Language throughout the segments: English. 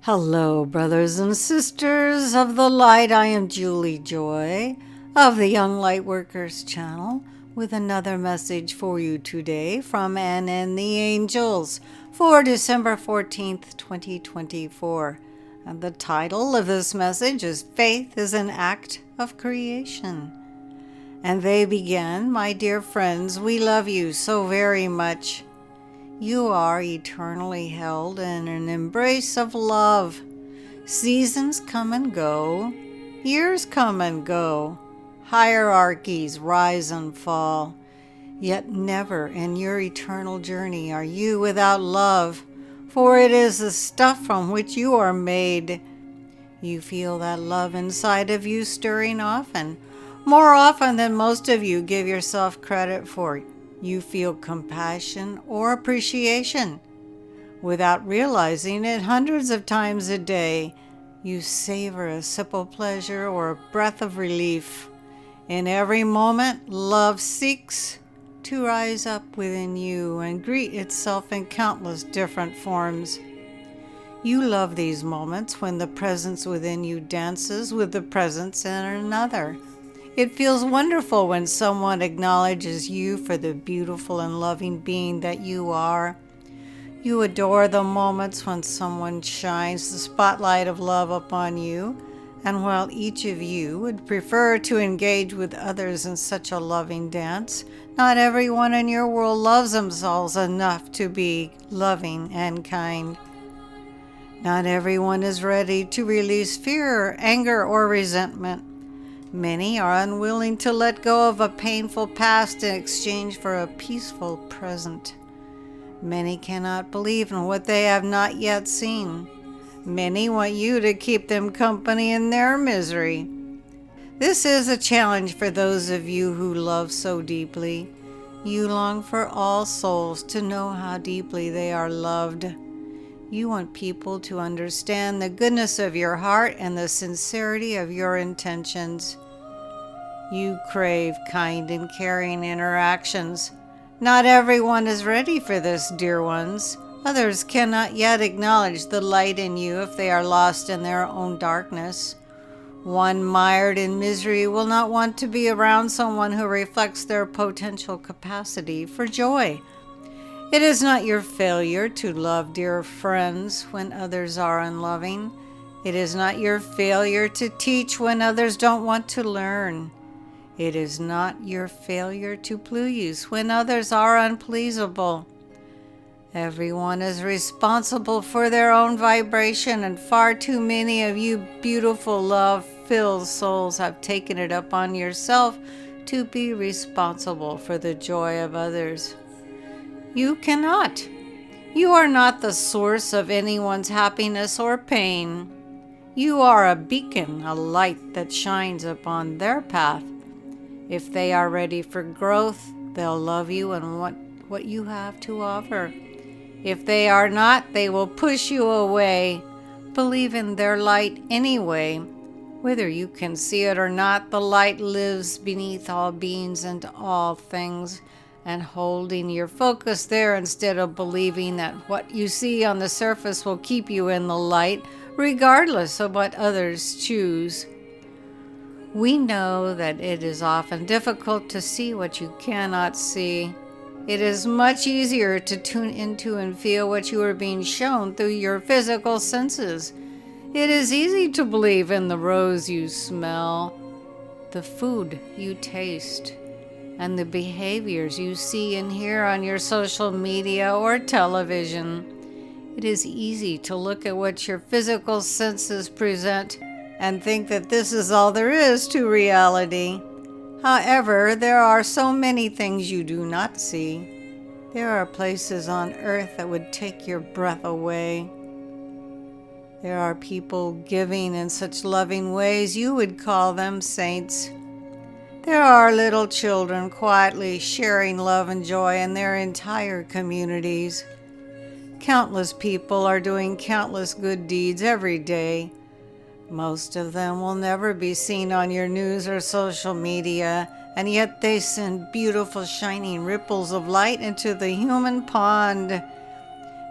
Hello, brothers and sisters of the light. I am Julie Joy of the Young Lightworkers channel with another message for you today from Anne and the Angels for December 14th, 2024. And the title of this message is Faith is an Act of Creation. And they began, my dear friends, we love you so very much. You are eternally held in an embrace of love. Seasons come and go, years come and go, hierarchies rise and fall. Yet never in your eternal journey are you without love, for it is the stuff from which you are made. You feel that love inside of you stirring often, more often than most of you give yourself credit for. You feel compassion or appreciation. Without realizing it, hundreds of times a day, you savor a simple pleasure or a breath of relief. In every moment, love seeks to rise up within you and greet itself in countless different forms. You love these moments when the presence within you dances with the presence in another. It feels wonderful when someone acknowledges you for the beautiful and loving being that you are. You adore the moments when someone shines the spotlight of love upon you, and while each of you would prefer to engage with others in such a loving dance, not everyone in your world loves themselves enough to be loving and kind. Not everyone is ready to release fear, anger, or resentment. Many are unwilling to let go of a painful past in exchange for a peaceful present. Many cannot believe in what they have not yet seen. Many want you to keep them company in their misery. This is a challenge for those of you who love so deeply. You long for all souls to know how deeply they are loved. You want people to understand the goodness of your heart and the sincerity of your intentions. You crave kind and caring interactions. Not everyone is ready for this, dear ones. Others cannot yet acknowledge the light in you if they are lost in their own darkness. One mired in misery will not want to be around someone who reflects their potential capacity for joy. It is not your failure to love, dear friends, when others are unloving. It is not your failure to teach when others don't want to learn. It is not your failure to please when others are unpleasable. Everyone is responsible for their own vibration, and far too many of you beautiful, love-filled souls have taken it upon yourself to be responsible for the joy of others. You cannot. You are not the source of anyone's happiness or pain. You are a beacon, a light that shines upon their path. If they are ready for growth, they'll love you and want what you have to offer. If they are not, they will push you away. Believe in their light anyway. Whether you can see it or not, the light lives beneath all beings and all things. And holding your focus there instead of believing that what you see on the surface will keep you in the light, regardless of what others choose. We know that it is often difficult to see what you cannot see. It is much easier to tune into and feel what you are being shown through your physical senses. It is easy to believe in the rose you smell, the food you taste, and the behaviors you see and hear on your social media or television. It is easy to look at what your physical senses present and think that this is all there is to reality. However, there are so many things you do not see. There are places on earth that would take your breath away. There are people giving in such loving ways you would call them saints. There are little children quietly sharing love and joy in their entire communities. Countless people are doing countless good deeds every day. Most of them will never be seen on your news or social media, and yet they send beautiful shining ripples of light into the human pond.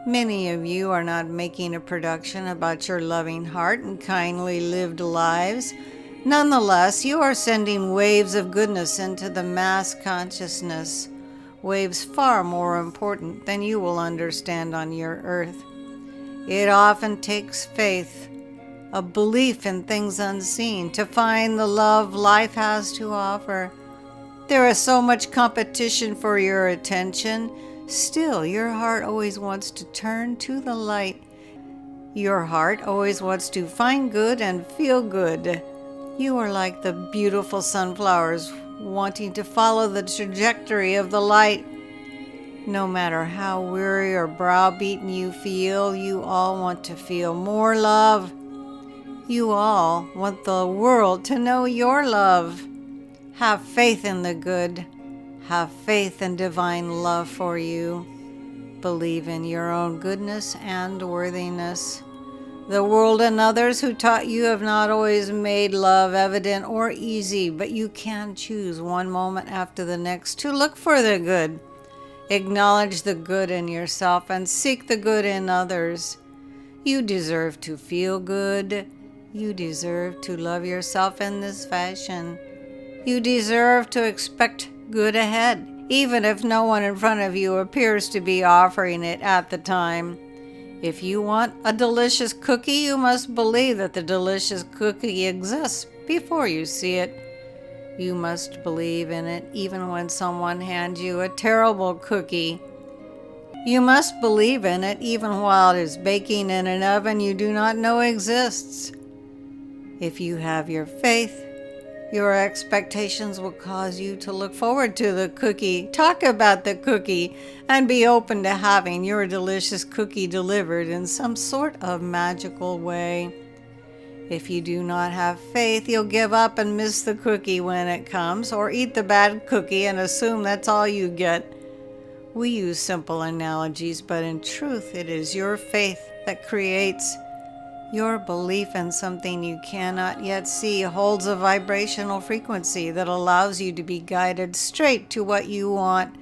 Many of you are not making a production about your loving heart and kindly lived lives. Nonetheless, you are sending waves of goodness into the mass consciousness, waves far more important than you will understand on your earth. It often takes faith, a belief in things unseen, to find the love life has to offer. There is so much competition for your attention. Still, your heart always wants to turn to the light. Your heart always wants to find good and feel good. You are like the beautiful sunflowers wanting to follow the trajectory of the light. No matter how weary or browbeaten you feel, you all want to feel more love. You all want the world to know your love. Have faith in the good. Have faith in divine love for you. Believe in your own goodness and worthiness. The world and others who taught you have not always made love evident or easy, but you can choose one moment after the next to look for the good. Acknowledge the good in yourself and seek the good in others. You deserve to feel good. You deserve to love yourself in this fashion. You deserve to expect good ahead, even if no one in front of you appears to be offering it at the time. If you want a delicious cookie, you must believe that the delicious cookie exists before you see it. You must believe in it even when someone hands you a terrible cookie. You must believe in it even while it is baking in an oven you do not know exists. If you have your faith, your expectations will cause you to look forward to the cookie, talk about the cookie, and be open to having your delicious cookie delivered in some sort of magical way. If you do not have faith, you'll give up and miss the cookie when it comes, or eat the bad cookie and assume that's all you get. We use simple analogies, but in truth, it is your faith that creates. Your belief in something you cannot yet see holds a vibrational frequency that allows you to be guided straight to what you want.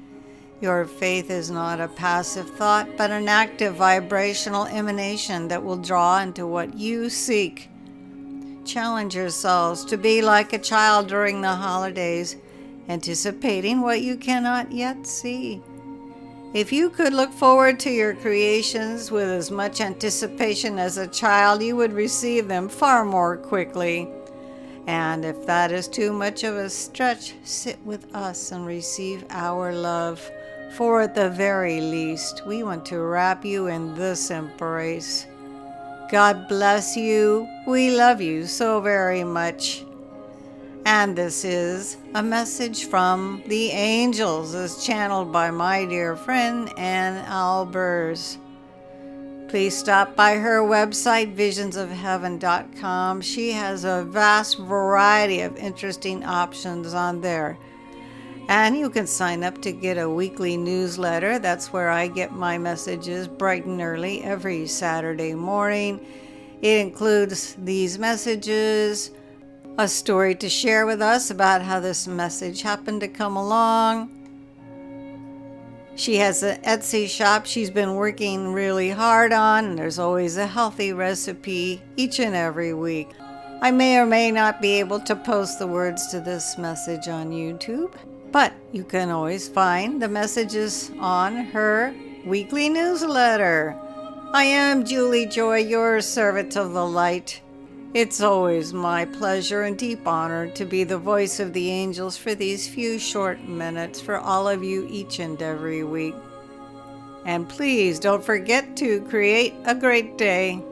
Your faith is not a passive thought, but an active vibrational emanation that will draw into what you seek. Challenge yourselves to be like a child during the holidays, anticipating what you cannot yet see. If you could look forward to your creations with as much anticipation as a child, you would receive them far more quickly. And if that is too much of a stretch, sit with us and receive our love. For at the very least, we want to wrap you in this embrace. God bless you. We love you so very much. And this is a message from the angels, as channeled by my dear friend Ann Albers. Please stop by her website, visionsofheaven.com. She has a vast variety of interesting options on there. And you can sign up to get a weekly newsletter. That's where I get my messages bright and early every Saturday morning. It includes these messages, a story to share with us about how this message happened to come along. She has an Etsy shop she's been working really hard on, and there's always a healthy recipe each and every week. I may or may not be able to post the words to this message on YouTube, but you can always find the messages on her weekly newsletter. I am Julie Joy, your servant of the light. It's always my pleasure and deep honor to be the voice of the angels for these few short minutes for all of you each and every week. And please don't forget to create a great day.